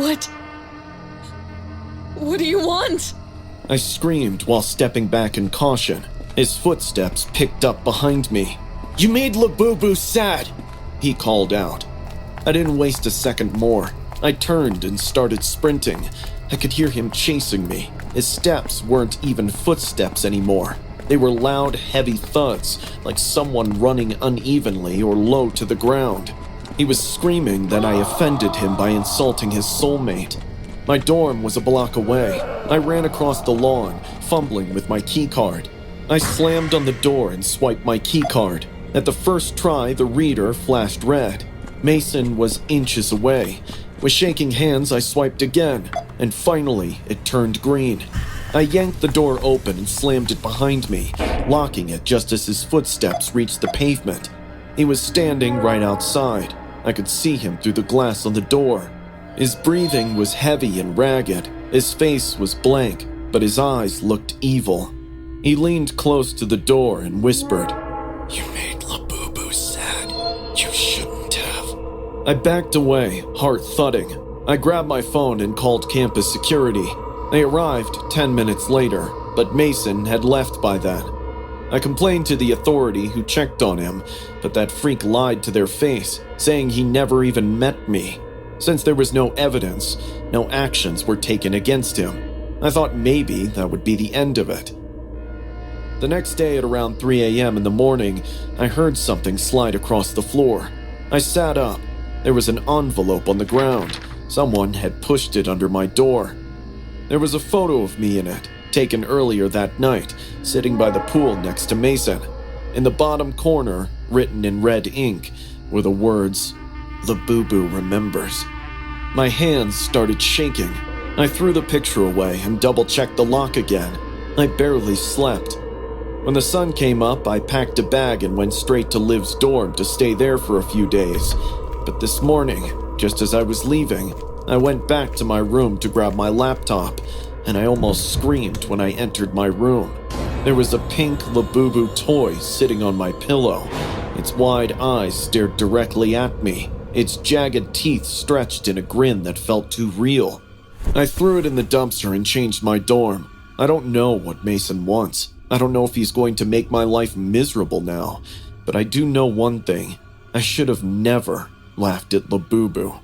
What? What do you want? I screamed while stepping back in caution. His footsteps picked up behind me. "You made Labubu sad," he called out. I didn't waste a second more. I turned and started sprinting. I could hear him chasing me. His steps weren't even footsteps anymore. They were loud, heavy thuds, like someone running unevenly or low to the ground. He was screaming that I offended him by insulting his soulmate. My dorm was a block away. I ran across the lawn, fumbling with my keycard. I slammed on the door and swiped my keycard. At the first try, the reader flashed red. Mason was inches away. With shaking hands, I swiped again, and finally, it turned green. I yanked the door open and slammed it behind me, locking it just as his footsteps reached the pavement. He was standing right outside. I could see him through the glass on the door. His breathing was heavy and ragged. His face was blank, but his eyes looked evil. He leaned close to the door and whispered, "You made Labubu sad. You shouldn't have." I backed away, heart thudding. I grabbed my phone and called campus security. They arrived 10 minutes later, but Mason had left by then. I complained to the authority who checked on him, but that freak lied to their face, saying he never even met me. Since there was no evidence, no actions were taken against him. I thought maybe that would be the end of it. The next day at around 3 a.m. in the morning, I heard something slide across the floor. I sat up. There was an envelope on the ground. Someone had pushed it under my door. There was a photo of me in it, taken earlier that night, sitting by the pool next to Mason. In the bottom corner, written in red ink, were the words, "Labubu remembers." My hands started shaking. I threw the picture away and double-checked the lock again. I barely slept. When the sun came up, I packed a bag and went straight to Liv's dorm to stay there for a few days. But this morning, just as I was leaving, I went back to my room to grab my laptop, and I almost screamed when I entered my room. There was a pink Labubu toy sitting on my pillow. Its wide eyes stared directly at me, its jagged teeth stretched in a grin that felt too real. I threw it in the dumpster and changed my dorm. I don't know what Mason wants. I don't know if he's going to make my life miserable now, but I do know one thing. I should have never laughed at Labubu.